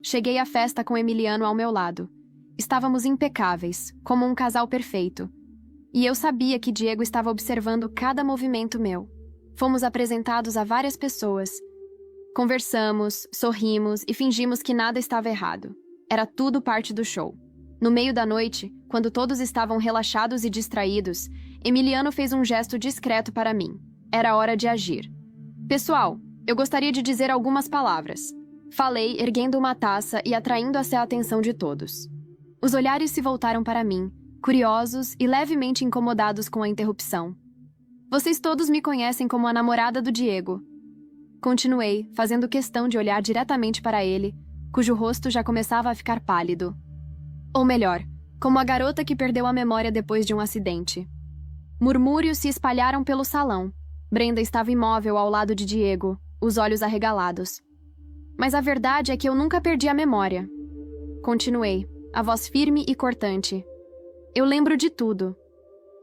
Cheguei à festa com Emiliano ao meu lado. Estávamos impecáveis, como um casal perfeito. E eu sabia que Diego estava observando cada movimento meu. Fomos apresentados a várias pessoas. Conversamos, sorrimos e fingimos que nada estava errado. Era tudo parte do show. No meio da noite, quando todos estavam relaxados e distraídos, Emiliano fez um gesto discreto para mim. Era hora de agir. Pessoal, eu gostaria de dizer algumas palavras. Falei, erguendo uma taça e atraindo-se a atenção de todos. Os olhares se voltaram para mim, curiosos e levemente incomodados com a interrupção. Vocês todos me conhecem como a namorada do Diego. Continuei, fazendo questão de olhar diretamente para ele, cujo rosto já começava a ficar pálido. Ou melhor, como a garota que perdeu a memória depois de um acidente. Murmúrios se espalharam pelo salão. Brenda estava imóvel ao lado de Diego, os olhos arregalados. Mas a verdade é que eu nunca perdi a memória. Continuei, a voz firme e cortante. Eu lembro de tudo.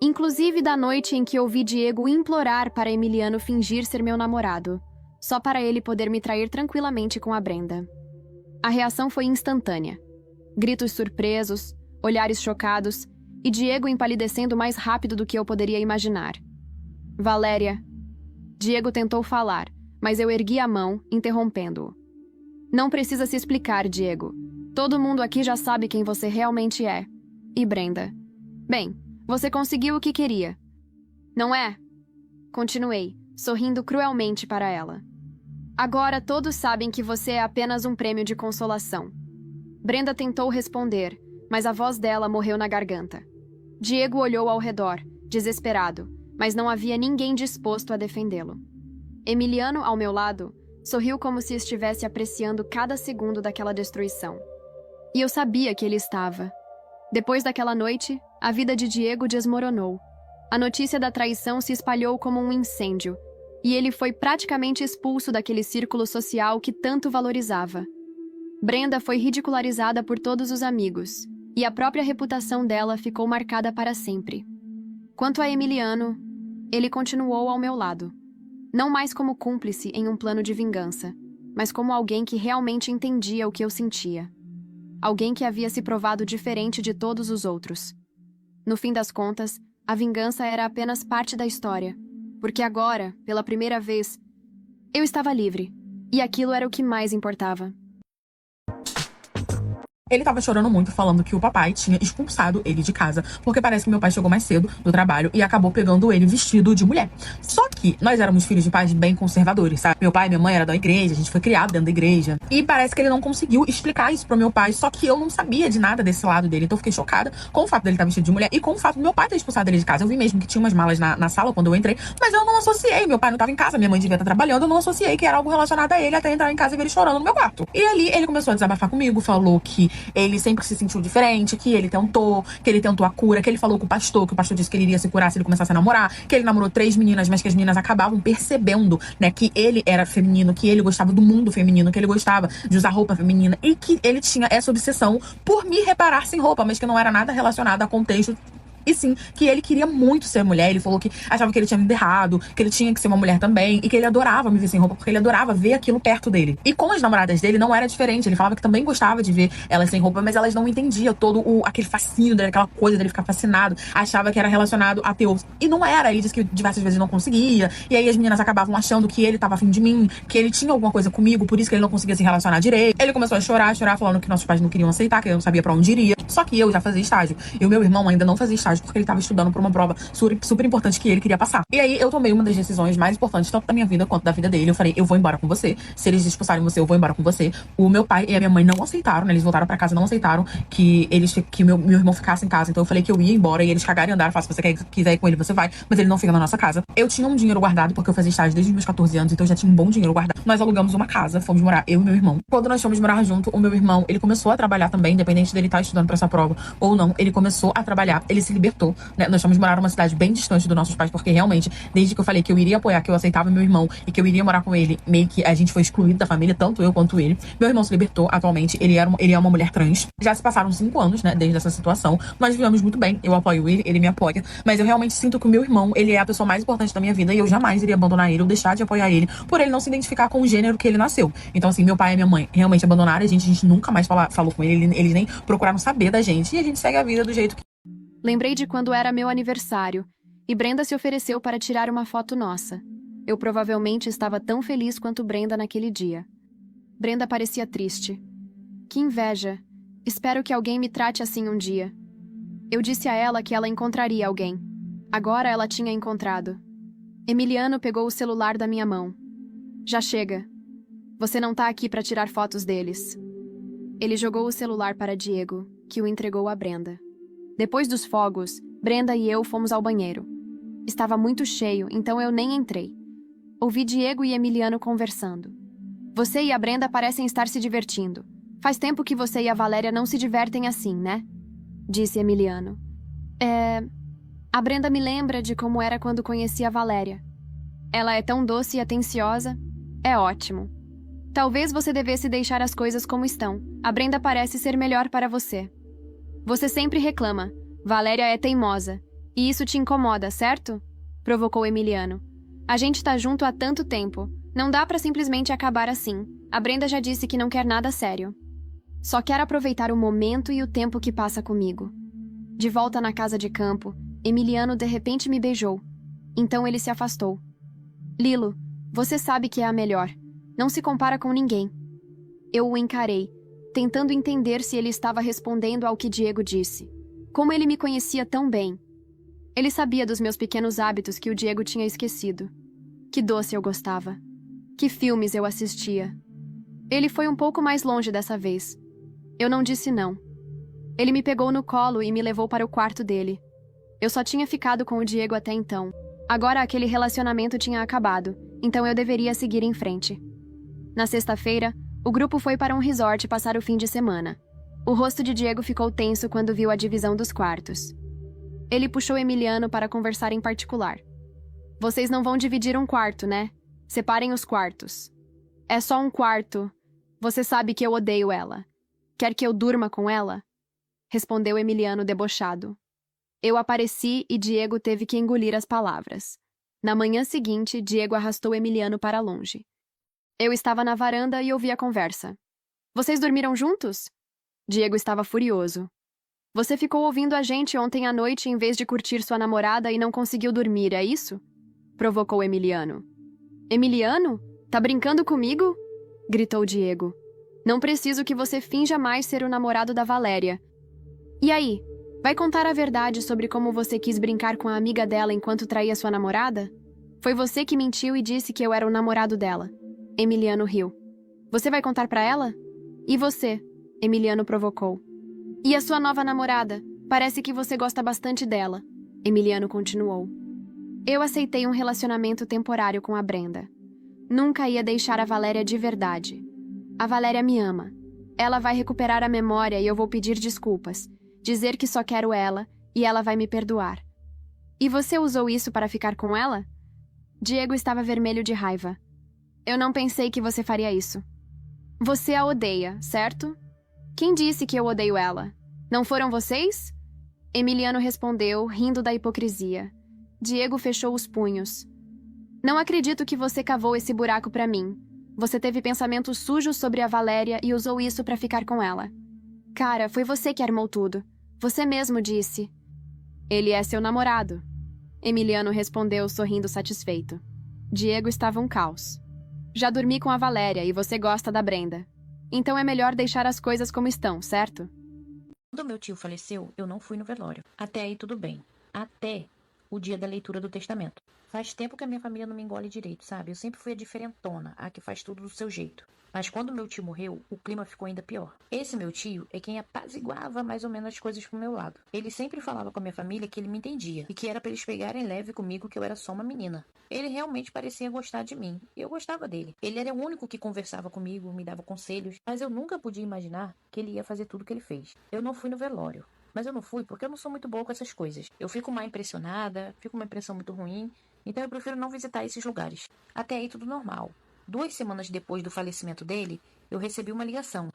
Inclusive da noite em que ouvi Diego implorar para Emiliano fingir ser meu namorado, só para ele poder me trair tranquilamente com a Brenda. A reação foi instantânea. Gritos surpresos, olhares chocados e Diego empalidecendo mais rápido do que eu poderia imaginar. Valéria. Diego tentou falar, mas eu ergui a mão, interrompendo-o. Não precisa se explicar, Diego. Todo mundo aqui já sabe quem você realmente é. E Brenda? Bem, você conseguiu o que queria. Não é? Continuei, sorrindo cruelmente para ela. Agora todos sabem que você é apenas um prêmio de consolação. Brenda tentou responder, mas a voz dela morreu na garganta. Diego olhou ao redor, desesperado, mas não havia ninguém disposto a defendê-lo. Emiliano, ao meu lado, sorriu como se estivesse apreciando cada segundo daquela destruição. E eu sabia que ele estava. Depois daquela noite, a vida de Diego desmoronou. A notícia da traição se espalhou como um incêndio, e ele foi praticamente expulso daquele círculo social que tanto valorizava. Brenda foi ridicularizada por todos os amigos, e a própria reputação dela ficou marcada para sempre. Quanto a Emiliano, ele continuou ao meu lado. Não mais como cúmplice em um plano de vingança, mas como alguém que realmente entendia o que eu sentia. Alguém que havia se provado diferente de todos os outros. No fim das contas, a vingança era apenas parte da história, porque agora, pela primeira vez, eu estava livre, e aquilo era o que mais importava. Ele tava chorando muito, falando que o papai tinha expulsado ele de casa, porque parece que meu pai chegou mais cedo do trabalho e acabou pegando ele vestido de mulher. Só que nós éramos filhos de pais bem conservadores, sabe? Meu pai e minha mãe eram da igreja, a gente foi criado dentro da igreja. E parece que ele não conseguiu explicar isso pro meu pai, só que eu não sabia de nada desse lado dele. Então eu fiquei chocada com o fato dele estar vestido de mulher e com o fato do meu pai ter expulsado ele de casa. Eu vi mesmo que tinha umas malas na sala quando eu entrei, mas eu não associei. Meu pai não tava em casa, minha mãe devia estar trabalhando, eu não associei que era algo relacionado a ele até entrar em casa e ver ele chorando no meu quarto. E ali ele começou a desabafar comigo, falou que ele sempre se sentiu diferente, que ele tentou a cura, que ele falou com o pastor, que o pastor disse que ele iria se curar se ele começasse a namorar, que ele namorou 3 meninas, mas que as meninas acabavam percebendo, né, que ele era feminino, que ele gostava do mundo feminino, que ele gostava de usar roupa feminina e que ele tinha essa obsessão por me reparar sem roupa, mas que não era nada relacionado a contexto. E sim, que ele queria muito ser mulher. Ele falou que achava que ele tinha vindo errado, que ele tinha que ser uma mulher também, e que ele adorava me ver sem roupa, porque ele adorava ver aquilo perto dele. E com as namoradas dele não era diferente. Ele falava que também gostava de ver elas sem roupa, mas elas não entendiam todo aquele fascínio dele, aquela coisa dele ficar fascinado. Achava que era relacionado a Deus. E não era. Ele disse que diversas vezes não conseguia. E aí as meninas acabavam achando que ele tava afim de mim, que ele tinha alguma coisa comigo, por isso que ele não conseguia se relacionar direito. Ele começou a chorar, falando que nossos pais não queriam aceitar, que ele não sabia pra onde iria. Só que eu já fazia estágio. E o meu irmão ainda não fazia estágio, porque ele tava estudando pra uma prova super importante que ele queria passar. E aí eu tomei uma das decisões mais importantes, tanto da minha vida quanto da vida dele. Eu falei, eu vou embora com você. Se eles expulsarem você, eu vou embora com você. O meu pai e a minha mãe não aceitaram, né? Eles voltaram pra casa, não aceitaram que meu irmão ficasse em casa. Então eu falei que eu ia embora e eles cagaram e andaram. Se você quiser ir com ele, você vai. Mas ele não fica na nossa casa. Eu tinha um dinheiro guardado, porque eu fazia estágio desde os meus 14 anos, então eu já tinha um bom dinheiro guardado. Nós alugamos uma casa, fomos morar, eu e meu irmão. Quando nós fomos morar junto, o meu irmão, ele começou a trabalhar também, independente dele estar estudando pra essa prova ou não. Ele começou a trabalhar. Ele se libertou, né? Nós fomos morar numa cidade bem distante dos nossos pais, porque realmente, desde que eu falei que eu iria apoiar, que eu aceitava meu irmão e que eu iria morar com ele, meio que a gente foi excluído da família, tanto eu quanto ele. Meu irmão se libertou atualmente, ele é uma mulher trans. Já se passaram 5 anos, né, desde essa situação. Nós vivemos muito bem, eu apoio ele me apoia, mas eu realmente sinto que o meu irmão, ele é a pessoa mais importante da minha vida e eu jamais iria abandonar ele ou deixar de apoiar ele por ele não se identificar com o gênero que ele nasceu. Então, assim, meu pai e minha mãe realmente abandonaram a gente nunca mais falou com ele, eles nem procuraram saber da gente e a gente segue a vida do jeito que. Lembrei de quando era meu aniversário e Brenda se ofereceu para tirar uma foto nossa. Eu provavelmente estava tão feliz quanto Brenda naquele dia. Brenda parecia triste. Que inveja. Espero que alguém me trate assim um dia. Eu disse a ela que ela encontraria alguém. Agora ela tinha encontrado. Emiliano pegou o celular da minha mão. Já chega. Você não tá aqui para tirar fotos deles. Ele jogou o celular para Diego, que o entregou a Brenda. Depois dos fogos, Brenda e eu fomos ao banheiro. Estava muito cheio, então eu nem entrei. Ouvi Diego e Emiliano conversando. Você e a Brenda parecem estar se divertindo. Faz tempo que você e a Valéria não se divertem assim, né? Disse Emiliano. A Brenda me lembra de como era quando conheci a Valéria. Ela é tão doce e atenciosa. É ótimo. Talvez você devesse deixar as coisas como estão. A Brenda parece ser melhor para você. Você sempre reclama. Valéria é teimosa. E isso te incomoda, certo? Provocou Emiliano. A gente tá junto há tanto tempo. Não dá pra simplesmente acabar assim. A Brenda já disse que não quer nada sério. Só quer aproveitar o momento e o tempo que passa comigo. De volta na casa de campo, Emiliano de repente me beijou. Então ele se afastou. Lilo, você sabe que é a melhor. Não se compara com ninguém. Eu o encarei, tentando entender se ele estava respondendo ao que Diego disse. Como ele me conhecia tão bem. Ele sabia dos meus pequenos hábitos que o Diego tinha esquecido. Que doce eu gostava. Que filmes eu assistia. Ele foi um pouco mais longe dessa vez. Eu não disse não. Ele me pegou no colo e me levou para o quarto dele. Eu só tinha ficado com o Diego até então. Agora aquele relacionamento tinha acabado, então eu deveria seguir em frente. Na sexta-feira, o grupo foi para um resort passar o fim de semana. O rosto de Diego ficou tenso quando viu a divisão dos quartos. Ele puxou Emiliano para conversar em particular. Vocês não vão dividir um quarto, né? Separem os quartos. É só um quarto. Você sabe que eu odeio ela. Quer que eu durma com ela? Respondeu Emiliano debochado. Eu apareci e Diego teve que engolir as palavras. Na manhã seguinte, Diego arrastou Emiliano para longe. Eu estava na varanda e ouvi a conversa. Vocês dormiram juntos? Diego estava furioso. Você ficou ouvindo a gente ontem à noite em vez de curtir sua namorada e não conseguiu dormir, é isso? Provocou Emiliano. Emiliano? Tá brincando comigo? Gritou Diego. Não preciso que você finja mais ser o namorado da Valéria. E aí, vai contar a verdade sobre como você quis brincar com a amiga dela enquanto traía sua namorada? Foi você que mentiu e disse que eu era o namorado dela. Emiliano riu. Você vai contar pra ela? E você? Emiliano provocou. E a sua nova namorada? Parece que você gosta bastante dela. Emiliano continuou. Eu aceitei um relacionamento temporário com a Brenda. Nunca ia deixar a Valéria de verdade. A Valéria me ama. Ela vai recuperar a memória e eu vou pedir desculpas. Dizer que só quero ela e ela vai me perdoar. E você usou isso para ficar com ela? Diego estava vermelho de raiva. Eu não pensei que você faria isso. Você a odeia, certo? Quem disse que eu odeio ela? Não foram vocês? Emiliano respondeu, rindo da hipocrisia. Diego fechou os punhos. Não acredito que você cavou esse buraco para mim. Você teve pensamentos sujos sobre a Valéria e usou isso para ficar com ela. Cara, foi você que armou tudo. Você mesmo disse. Ele é seu namorado. Emiliano respondeu, sorrindo satisfeito. Diego estava um caos. Já dormi com a Valéria e você gosta da Brenda. Então é melhor deixar as coisas como estão, certo? Quando meu tio faleceu, eu não fui no velório. Até aí tudo bem. Até o dia da leitura do testamento. Faz tempo que a minha família não me engole direito, sabe? Eu sempre fui a diferentona, a que faz tudo do seu jeito. Mas quando meu tio morreu, o clima ficou ainda pior. Esse meu tio é quem apaziguava mais ou menos as coisas pro meu lado. Ele sempre falava com a minha família que ele me entendia e que era pra eles pegarem leve comigo, que eu era só uma menina. Ele realmente parecia gostar de mim, e eu gostava dele. Ele era o único que conversava comigo, me dava conselhos, mas eu nunca podia imaginar que ele ia fazer tudo o que ele fez. Eu não fui no velório. Mas eu não fui porque eu não sou muito boa com essas coisas. Eu fico mal impressionada, fico uma impressão muito ruim, então eu prefiro não visitar esses lugares. Até aí tudo normal. 2 semanas depois do falecimento dele, eu recebi uma ligação.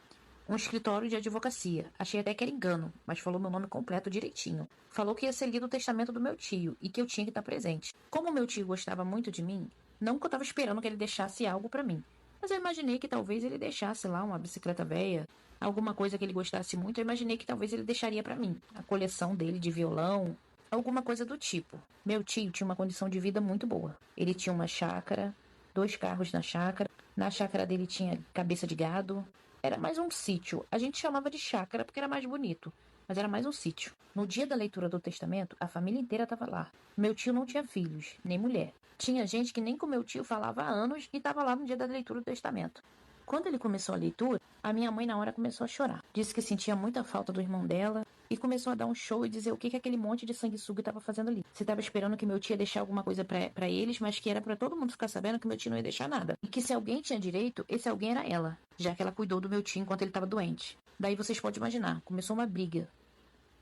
Um escritório de advocacia. Achei até que era engano, mas falou meu nome completo direitinho. Falou que ia ser lido o testamento do meu tio e que eu tinha que estar presente. Como meu tio gostava muito de mim, não que eu estava esperando que ele deixasse algo para mim. Mas eu imaginei que talvez ele deixasse lá uma bicicleta velha, alguma coisa que ele gostasse muito. Eu imaginei que talvez ele deixaria para mim. A coleção dele de violão, alguma coisa do tipo. Meu tio tinha uma condição de vida muito boa. Ele tinha uma chácara, 2 carros na chácara. Na chácara dele tinha cabeça de gado. Era mais um sítio. A gente chamava de chácara porque era mais bonito, mas era mais um sítio. No dia da leitura do testamento, a família inteira estava lá. Meu tio não tinha filhos, nem mulher. Tinha gente que nem com meu tio falava há anos e estava lá no dia da leitura do testamento. Quando ele começou a leitura, a minha mãe na hora começou a chorar. Disse que sentia muita falta do irmão dela e começou a dar um show e dizer o que aquele monte de sanguessuga estava fazendo ali. Você estava esperando que meu tio ia deixar alguma coisa pra eles, mas que era pra todo mundo ficar sabendo que meu tio não ia deixar nada. E que se alguém tinha direito, esse alguém era ela, já que ela cuidou do meu tio enquanto ele estava doente. Daí vocês podem imaginar, começou uma briga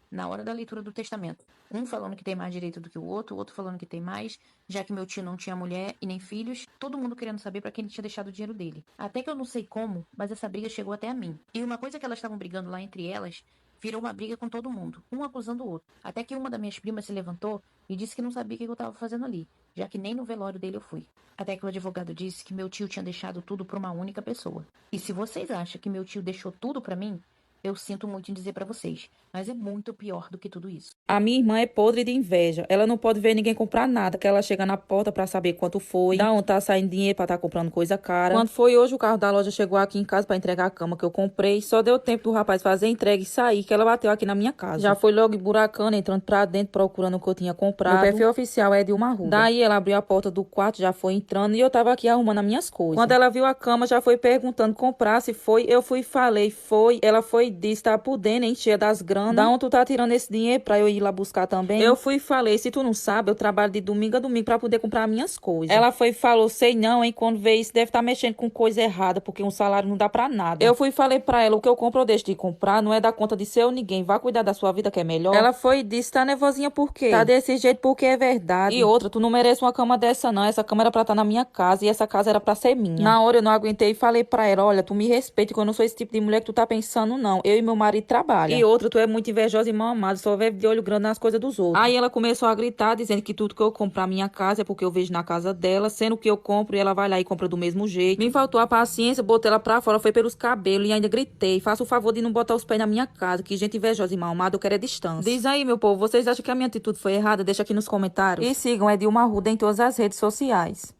na hora da leitura do testamento. Um falando que tem mais direito do que o outro falando que tem mais, já que meu tio não tinha mulher e nem filhos, todo mundo querendo saber pra quem ele tinha deixado o dinheiro dele. Até que eu não sei como, mas essa briga chegou até a mim. E uma coisa que elas estavam brigando lá entre elas, virou uma briga com todo mundo, um acusando o outro. Até que uma das minhas primas se levantou e disse que não sabia o que eu estava fazendo ali, já que nem no velório dele eu fui. Até que o advogado disse que meu tio tinha deixado tudo pra uma única pessoa. E se vocês acham que meu tio deixou tudo pra mim, eu sinto muito em dizer pra vocês, mas é muito pior do que tudo isso. A minha irmã é podre de inveja. Ela não pode ver ninguém comprar nada, que ela chega na porta pra saber quanto foi, da onde tá saindo dinheiro pra tá comprando coisa cara. Quando foi hoje, o carro da loja chegou aqui em casa pra entregar a cama que eu comprei. Só deu tempo do rapaz fazer a entrega e sair, que ela bateu aqui na minha casa. Já foi logo emburacando, entrando pra dentro, procurando o que eu tinha comprado. O perfil oficial é de uma Arruda. Daí ela abriu a porta do quarto, já foi entrando e eu tava aqui arrumando as minhas coisas. Quando ela viu a cama, já foi perguntando comprar se foi. Eu fui e falei, foi. Ela foi e disse, tá podendo, encher das granas. Da onde tu tá tirando esse dinheiro pra eu ir lá buscar também? Eu fui e falei, se tu não sabe, eu trabalho de domingo a domingo pra poder comprar minhas coisas. Ela foi e falou, sei não, hein, quando vê isso deve estar mexendo com coisa errada, porque um salário não dá pra nada. Eu fui e falei pra ela, o que eu compro eu deixo de comprar, não é da conta de seu ninguém, vá cuidar da sua vida que é melhor. Ela foi e disse, tá nervosinha por quê? Tá desse jeito porque é verdade. E outra, tu não merece uma cama dessa não, essa cama era pra estar na minha casa e essa casa era pra ser minha. Na hora eu não aguentei e falei pra ela, olha, tu me respeita que eu não sou esse tipo de mulher que tu tá pensando não, eu e meu marido trabalham. E outra, tu é muito invejosa e mal amada, só vive de olho grande nas coisas dos outros. Aí ela começou a gritar, dizendo que tudo que eu compro pra minha casa é porque eu vejo na casa dela, sendo que eu compro e ela vai lá e compra do mesmo jeito. Me faltou a paciência, botei ela pra fora, foi pelos cabelos e ainda gritei, faça o favor de não botar os pés na minha casa, que gente invejosa e mal amada eu quero é distância. Diz aí, meu povo, vocês acham que a minha atitude foi errada? Deixa aqui nos comentários. E sigam Edilma Arruda em todas as redes sociais.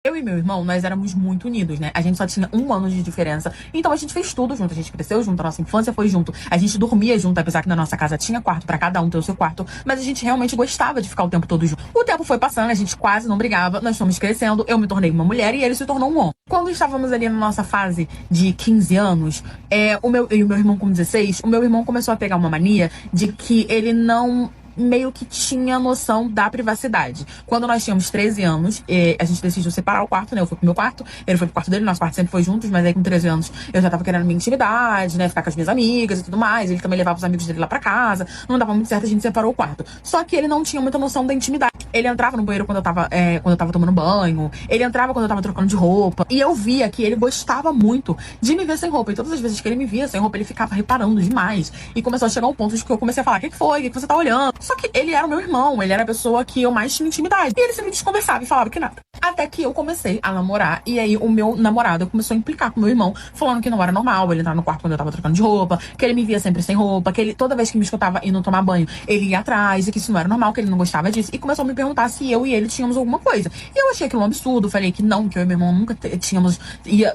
Eu e meu irmão, nós éramos muito unidos, né? A gente só tinha 1 ano de diferença. Então a gente fez tudo junto. A gente cresceu junto, a nossa infância foi junto. A gente dormia junto, apesar que na nossa casa tinha quarto pra cada um ter o seu quarto. Mas a gente realmente gostava de ficar o tempo todo junto. O tempo foi passando, a gente quase não brigava. Nós fomos crescendo. Eu me tornei uma mulher e ele se tornou um homem. Quando estávamos ali na nossa fase de 15 anos, eu e o meu irmão com 16, o meu irmão começou a pegar uma mania de que ele não meio que tinha noção da privacidade. Quando nós tínhamos 13 anos, a gente decidiu separar o quarto, né? Eu fui pro meu quarto, ele foi pro quarto dele, nosso quarto sempre foi juntos, mas aí com 13 anos eu já tava querendo minha intimidade, né? Ficar com as minhas amigas e tudo mais. Ele também levava os amigos dele lá pra casa. Não dava muito certo, a gente separou o quarto. Só que ele não tinha muita noção da intimidade. Ele entrava no banheiro quando eu tava tomando banho. Ele entrava quando eu tava trocando de roupa. E eu via que ele gostava muito de me ver sem roupa. E todas as vezes que ele me via sem roupa, ele ficava reparando demais. E começou a chegar um ponto de que eu comecei a falar, o que foi? O que você tá olhando? Só que ele era o meu irmão, ele era a pessoa que eu mais tinha intimidade. E ele sempre desconversava e falava que nada. Até que eu comecei a namorar. E aí o meu namorado começou a implicar com o meu irmão, falando que não era normal ele entrar no quarto quando eu tava trocando de roupa, que ele me via sempre sem roupa, que ele, toda vez que me escutava indo tomar banho, ele ia atrás, e que isso não era normal, que ele não gostava disso. E começou a me perguntar se eu e ele tínhamos alguma coisa. E eu achei aquilo um absurdo, falei que não, que eu e meu irmão nunca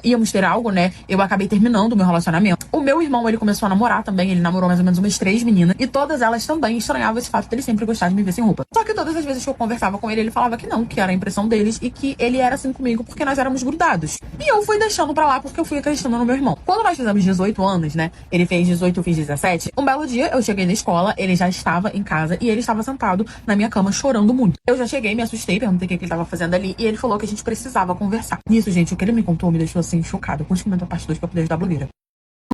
íamos ter algo, né? Eu acabei terminando o meu relacionamento. O meu irmão, ele começou a namorar também, ele namorou mais ou menos umas 3 meninas, e todas elas também estranhavam esse fato dele sempre gostar de me ver sem roupa. Só que todas as vezes que eu conversava com ele, ele falava que não, que era a impressão deles e que ele era assim comigo porque nós éramos grudados. E eu fui deixando pra lá porque eu fui acreditando no meu irmão. Quando nós fizemos 18 anos, né? Ele fez 18, eu fiz 17. Um belo dia eu cheguei na escola, ele já estava em casa e ele estava sentado na minha cama chorando muito. Eu já cheguei, me assustei, perguntei o que ele estava fazendo ali e ele falou que a gente precisava conversar. Nisso, gente, o que ele me contou me deixou assim chocada. Curte comentar a parte 2 pra poder ajudar a blogueira.